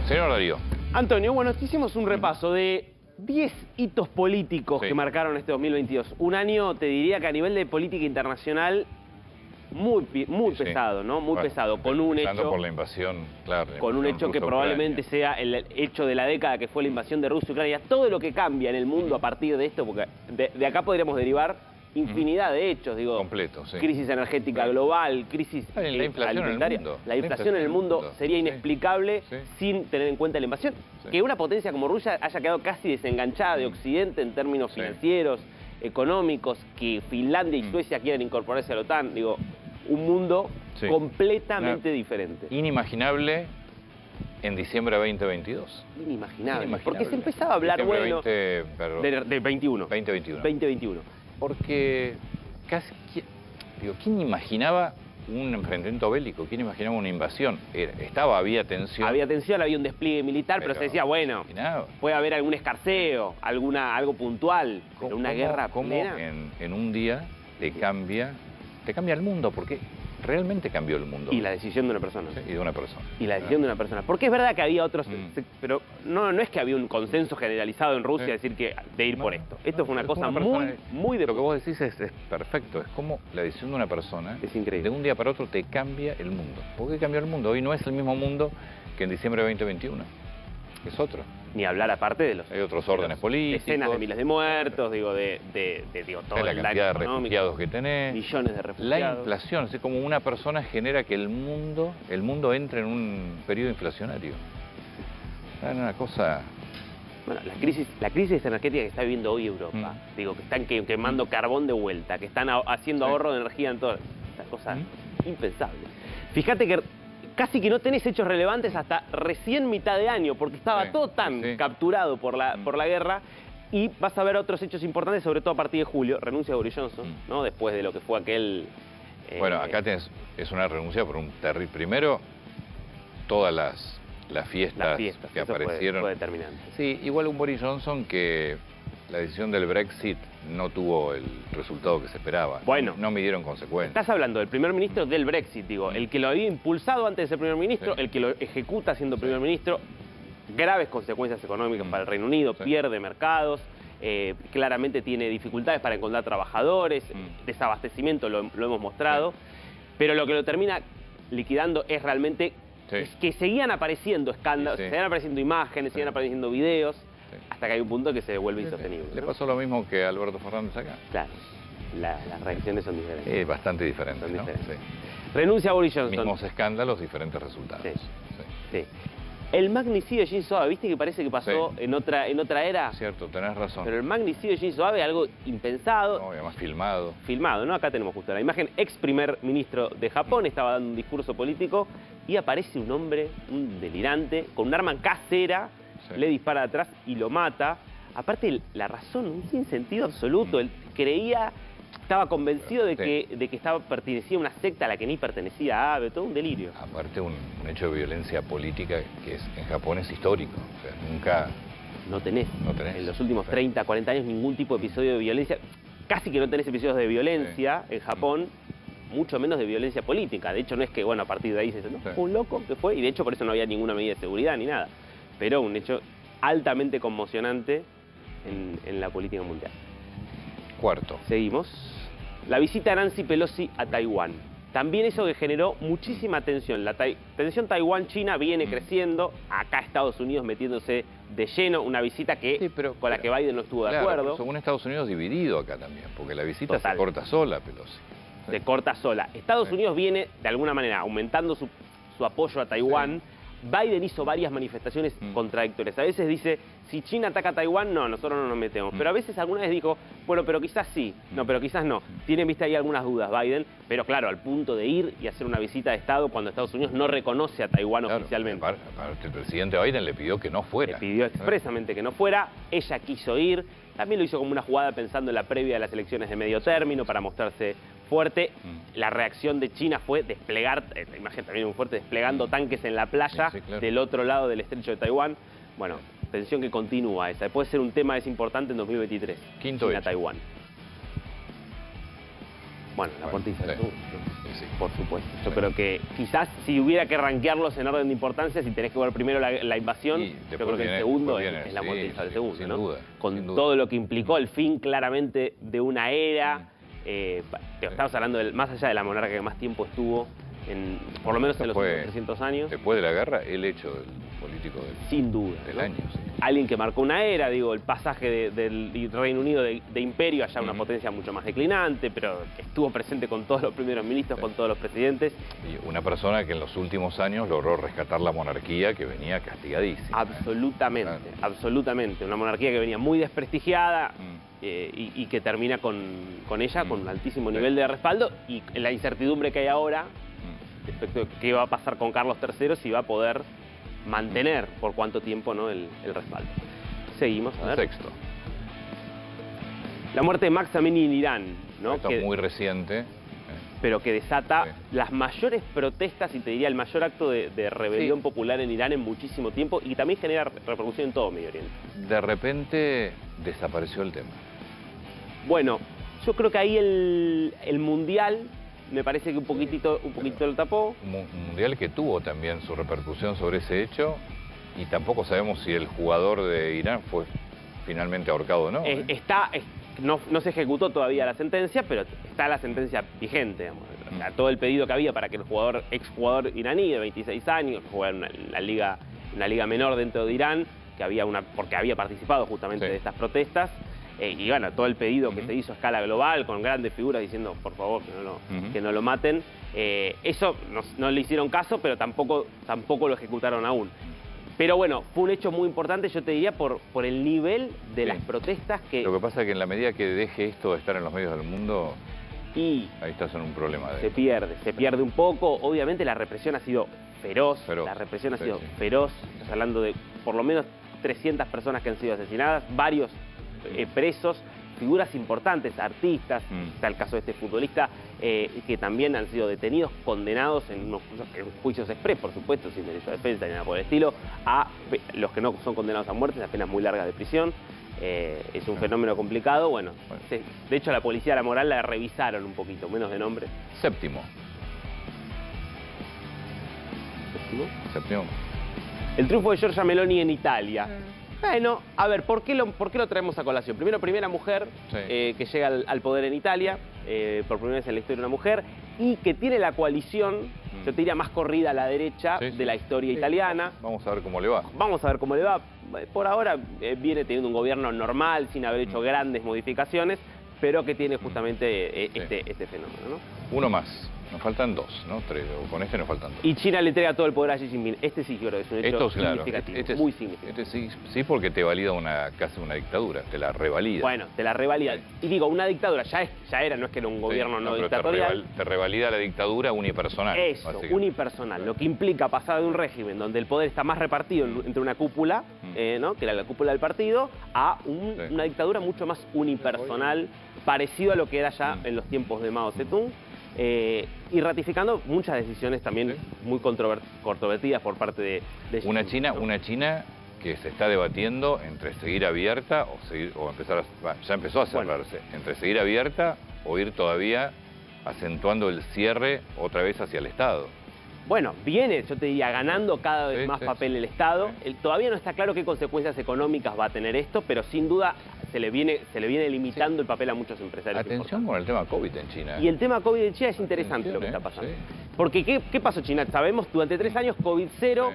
Señor Darío. Antonio, bueno, hicimos un repaso de 10 hitos políticos que marcaron este 2022. Un año, te diría que a nivel de política internacional, muy pesado, ¿no? Muy pesado, con un hecho... por la invasión, claro. Con un hecho que probablemente sea el hecho de la década que fue la invasión de Rusia y Ucrania. Todo lo que cambia en el mundo a partir de esto, porque de acá podríamos derivar infinidad de hechos, digo. Completo, sí. Crisis energética global, crisis la inflación alimentaria. en el mundo. La inflación en el mundo sería inexplicable sin tener en cuenta la invasión. Que una potencia como Rusia haya quedado casi desenganchada de Occidente en términos financieros, económicos, que Finlandia y Suecia quieran incorporarse a la OTAN. Digo, un mundo completamente diferente. Inimaginable en diciembre de 2022. Inimaginable. Porque se empezaba a hablar, bueno, de 21. 2021. Porque casi, digo, ¿quién imaginaba un enfrentamiento bélico? ¿Quién imaginaba una invasión? Había tensión. Había tensión, había un despliegue militar, pero se decía, bueno, puede haber algún escarceo, algo puntual, pero una guerra plena. ¿Cómo en un día te cambia el mundo? Porque realmente cambió el mundo. Y la decisión de una persona. Sí, y de una persona. Y la decisión de una persona. Porque es verdad que había otros... Pero no es que había un consenso generalizado en Rusia decir que de ir por esto. Esto fue una cosa muy de... Lo que vos decís es perfecto. Es como la decisión de una persona... Es increíble. De un día para otro te cambia el mundo. ¿Por qué cambió el mundo? Hoy no es el mismo mundo que en diciembre de 2021. Es otro. Ni hablar aparte de los... Hay otros órdenes políticos. Decenas de miles de muertos, digo, todo la cantidad de refugiados que tenés. Millones de refugiados. La inflación, así como una persona genera que el mundo entre en un periodo inflacionario. Es una cosa... Bueno, la crisis energética que está viviendo hoy Europa, digo, que están quemando carbón de vuelta, que están haciendo ahorro de energía en todas estas cosas impensables. Fíjate que casi que no tenés hechos relevantes hasta recién mitad de año, porque estaba todo tan capturado por la guerra, y vas a ver otros hechos importantes, sobre todo a partir de julio. Renuncia de Boris Johnson, ¿no? Después de lo que fue aquel... Bueno, acá es una renuncia por un terrible... Primero, todas las fiestas que aparecieron. Fue determinante. Sí, igual un Boris Johnson que la decisión del Brexit no tuvo el resultado que se esperaba. Bueno, no midieron consecuencias. Estás hablando del primer ministro del Brexit, digo, el que lo había impulsado antes de ser primer ministro, el que lo ejecuta siendo primer ministro, graves consecuencias económicas para el Reino Unido, pierde mercados, claramente tiene dificultades para encontrar trabajadores, desabastecimiento, lo hemos mostrado, pero lo que lo termina liquidando es realmente que seguían apareciendo escándalos, seguían apareciendo imágenes, seguían apareciendo videos, hasta que hay un punto que se vuelve insostenible. Le pasó lo mismo que a Alberto Fernández acá. Claro, las reacciones son diferentes. Bastante diferentes, son diferentes. Sí. Renuncia a Boris Johnson. Mismos escándalos, diferentes resultados. Sí. El magnicidio de Shinzo Abe, ¿viste que parece que pasó en otra era? Cierto, tenés razón. Pero el magnicidio de Shinzo Abe, algo impensado. No, además filmado. Filmado, ¿no? Acá tenemos justo la imagen. Ex primer ministro de Japón, estaba dando un discurso político y aparece un hombre, un delirante, con un arma casera, le dispara atrás y lo mata. Aparte, la razón, un sinsentido absoluto. Él creía... Estaba convencido de que pertenecía a una secta a la que ni pertenecía a Abe, todo un delirio. Aparte un hecho de violencia política que en Japón es histórico, o sea, nunca... No tenés. En los últimos 30, 40 años ningún tipo de episodio de violencia, casi que no tenés episodios de violencia en Japón, mucho menos de violencia política. De hecho no es que, bueno, a partir de ahí se dice, no, fue un loco que fue, y de hecho por eso no había ninguna medida de seguridad ni nada. Pero un hecho altamente conmocionante en la política mundial. Cuarto. Seguimos. La visita de Nancy Pelosi a Taiwán. También eso que generó muchísima tensión. La tensión Taiwán-China viene creciendo. Acá Estados Unidos metiéndose de lleno. Una visita con la que Biden no estuvo de acuerdo. Según Estados Unidos dividido acá también. Porque la visita se corta sola, Pelosi. Se corta sola. Estados Unidos viene, de alguna manera, aumentando su apoyo a Taiwán. Biden hizo varias manifestaciones contradictorias. A veces dice, si China ataca a Taiwán, no, nosotros no nos metemos. Pero a veces alguna vez dijo, bueno, pero quizás sí, no, pero quizás no. Tienen vista ahí algunas dudas Biden, pero claro, al punto de ir y hacer una visita de Estado cuando Estados Unidos no reconoce a Taiwán oficialmente. El presidente Biden le pidió que no fuera. Le pidió expresamente que no fuera, ella quiso ir, también lo hizo como una jugada pensando en la previa de las elecciones de medio término para mostrarse fuerte. La reacción de China fue desplegar, la imagen también muy fuerte, desplegando tanques en la playa del otro lado del estrecho de Taiwán. Bueno, tensión que continúa esa. Puede ser un tema importante en 2023. Quinto hecho. Taiwán. Bueno, la muerte de Isabel II. Sí. Por supuesto. Yo creo que quizás si hubiera que rankearlos en orden de importancia, si tenés que ver primero la invasión, yo creo que el segundo es la muerte de Isabel II, sin ¿no? duda, Con sin duda. todo lo que implicó el fin claramente de una era. Estamos hablando más allá de la monarca que más tiempo estuvo, por lo menos en los últimos 300 años. Después de la guerra, el hecho del político Sin duda, del ¿no? año. Sí. Alguien que marcó una era, digo, el pasaje del Reino Unido de imperio allá una potencia mucho más declinante, pero estuvo presente con todos los primeros ministros, con todos los presidentes. Y una persona que en los últimos años logró rescatar la monarquía que venía castigadísima. Absolutamente, Claro. absolutamente. Una monarquía que venía muy desprestigiada y que termina con ella con un altísimo nivel de respaldo y la incertidumbre que hay ahora respecto de qué va a pasar con Carlos III, si va a poder mantener por cuánto tiempo, ¿no? el respaldo. Seguimos, a ver. Sexto. La muerte de Mahsa Amini en Irán, ¿no? Esto es muy reciente. Pero que desata las mayores protestas y te diría el mayor acto de rebelión popular en Irán en muchísimo tiempo y también genera repercusión en todo Medio Oriente. De repente desapareció el tema. Bueno, yo creo que ahí el Mundial me parece que un poquitito lo tapó. Un mundial que tuvo también su repercusión sobre ese hecho y tampoco sabemos si el jugador de Irán fue finalmente ahorcado o no. No se ejecutó todavía la sentencia, pero está la sentencia vigente. Digamos. O sea, todo el pedido que había para que el exjugador iraní de 26 años, que jugaba en una liga menor dentro de Irán, porque había participado justamente de estas protestas, y bueno, todo el pedido que se hizo a escala global, con grandes figuras diciendo, por favor, que no lo maten. Eso no le hicieron caso, pero tampoco lo ejecutaron aún. Pero bueno, fue un hecho muy importante, yo te diría, por el nivel de las protestas que... Lo que pasa es que en la medida que deje esto de estar en los medios del mundo, ahí estás en un problema. Se pierde un poco. Obviamente la represión ha sido feroz. La represión ha sido feroz. Estás hablando de por lo menos 300 personas que han sido asesinadas, varios presos, figuras importantes, artistas, está el caso de este futbolista, que también han sido detenidos, condenados en unos juicios express, por supuesto, sin derecho a defensa ni nada por el estilo, a los que no son condenados a muerte, a penas muy largas de prisión. Es un fenómeno complicado. Bueno, de hecho la policía de la moral la revisaron un poquito, menos de nombre. Séptimo. El triunfo de Giorgia Meloni en Italia. Bueno, a ver, ¿por qué lo traemos a colación? Primero, primera mujer que llega al poder en Italia, por primera vez en la historia una mujer, y que tiene la coalición, yo te diría, más corrida a la derecha de la historia italiana. Vamos a ver cómo le va. Vamos a ver cómo le va. Por ahora viene teniendo un gobierno normal, sin haber hecho grandes modificaciones, pero que tiene justamente este fenómeno, ¿no? Uno más. Nos faltan dos, ¿no? Tres. Con este nos faltan dos. Y China le entrega todo el poder a Xi Jinping. Este sí creo que es un hecho significativo, muy significativo. Sí, porque te valida casi una dictadura, te la revalida. Bueno, te la revalida. Y digo, una dictadura ya era, no es que era un gobierno no dictatorial. Te revalida la dictadura unipersonal. Eso, unipersonal. Lo que implica pasar de un régimen donde el poder está más repartido entre una cúpula, ¿no? Que era la cúpula del partido, a una dictadura mucho más unipersonal, parecido a lo que era ya en los tiempos de Mao Zedong. Y ratificando muchas decisiones también muy controvertidas por parte de Xi una Jinping, China que se está debatiendo entre seguir abierta o empezar ya empezó a cerrarse, entre seguir abierta o ir todavía acentuando el cierre otra vez hacia el Estado. Bueno, viene, yo te diría, ganando cada vez más papel el Estado. Todavía no está claro qué consecuencias económicas va a tener esto, pero sin duda se le viene limitando el papel a muchos empresarios. Atención con el tema COVID en China. Y el tema COVID en China es interesante lo que está pasando. Porque, ¿qué pasó en China? Sabemos, durante 3 años, COVID cero,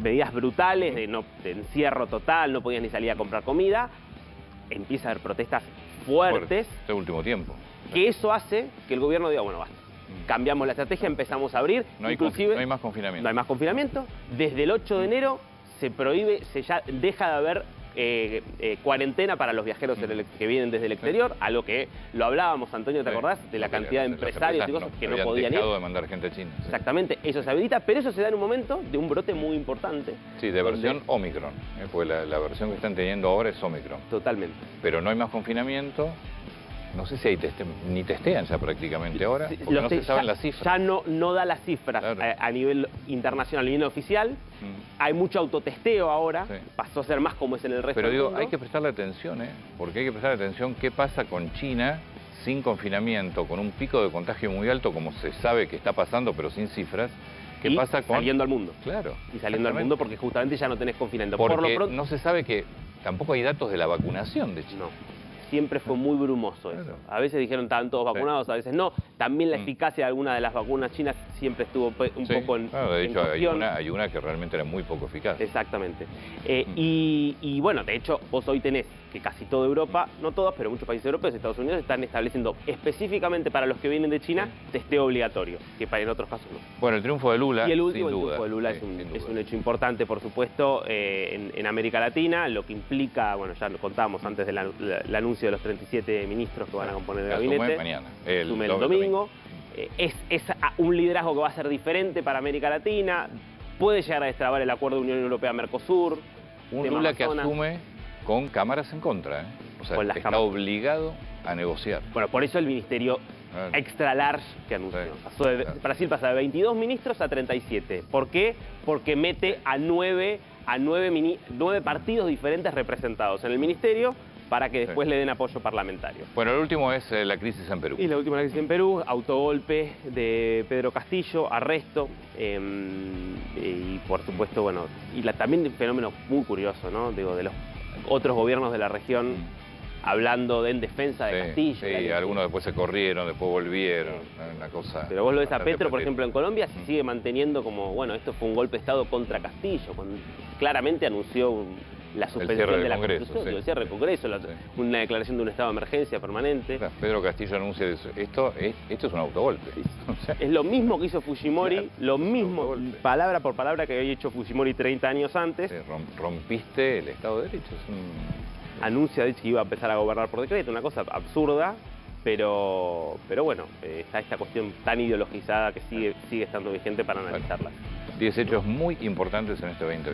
medidas brutales de encierro total, no podías ni salir a comprar comida. Empieza a haber protestas fuertes. Este último tiempo. Que eso hace que el gobierno diga, bueno, basta. Cambiamos la estrategia, empezamos a abrir. No hay más confinamiento. No hay más confinamiento. Desde el 8 de enero se prohíbe, ya deja de haber cuarentena para los viajeros que vienen desde el exterior, a lo que lo hablábamos, Antonio, ¿te acordás? De la cantidad de empresarios y cosas que no podían ir. De mandar gente a China. Exactamente, eso se habilita, pero eso se da en un momento de un brote muy importante. Sí, de versión Omicron, porque la versión que están teniendo ahora es Omicron. Totalmente. Pero no hay más confinamiento. No sé si hay ni testean ya prácticamente ahora, porque no se saben las cifras. Ya no da las cifras a nivel internacional, a nivel oficial. Hay mucho autotesteo ahora, pasó a ser más como es en el resto del mundo. Pero digo, hay que prestarle atención, porque hay que prestarle atención qué pasa con China sin confinamiento, con un pico de contagio muy alto, como se sabe que está pasando, pero sin cifras, ¿qué pasa con...? Saliendo al mundo. Claro. Y saliendo al mundo porque justamente ya no tenés confinamiento. Porque Por lo pronto, no se sabe que tampoco hay datos de la vacunación de China. no. Siempre fue muy brumoso eso. Claro. A veces dijeron estaban todos vacunados, a veces no. También la eficacia de alguna de las vacunas chinas siempre estuvo un poco en claro, de hecho cuestión. hay una que realmente era muy poco eficaz. Exactamente. Y bueno, de hecho, vos hoy tenés que casi toda Europa, no todas, pero muchos países europeos y Estados Unidos están estableciendo específicamente para los que vienen de China testeo obligatorio, que en otros casos no. Bueno, el triunfo de Lula, Y el último, sin el duda. triunfo de Lula es un hecho importante, por supuesto, en América Latina, lo que implica, bueno, ya lo contábamos antes del anuncio de los 37 ministros que van a componer el gabinete. Asume mañana. Asume el domingo. Es un liderazgo que va a ser diferente para América Latina, puede llegar a destrabar el acuerdo de Unión Europea-Mercosur. Un Lula que asume con cámaras en contra, ¿eh? O sea, está obligado a negociar. Bueno, por eso el ministerio extra large que anunció. Sí. Brasil pasa de 22 ministros a 37. ¿Por qué? Porque mete a nueve partidos diferentes representados en el ministerio para que después le den apoyo parlamentario. Bueno, el último es la crisis en Perú. Y la última crisis en Perú, autogolpe de Pedro Castillo, arresto, y por supuesto, bueno, y también un fenómeno muy curioso, ¿no? Digo, de los otros gobiernos de la región hablando en defensa de Castillo. Sí, algunos después se corrieron, después volvieron, una cosa... Pero vos lo ves a Petro, por ejemplo, en Colombia, se sigue manteniendo como, bueno, esto fue un golpe de Estado contra Castillo, cuando claramente anunció la suspensión de la Constitución, el cierre del Congreso, una declaración de un estado de emergencia permanente. Pedro Castillo anuncia esto es un autogolpe. O sea, es lo mismo que hizo Fujimori, lo mismo, palabra por palabra, que había hecho Fujimori 30 años antes. Rompiste el Estado de Derecho. Anuncia, de hecho, que iba a empezar a gobernar por decreto, una cosa absurda, pero bueno, está esta cuestión tan ideologizada que sigue estando vigente para analizarla. 10 hechos muy importantes en este 2020.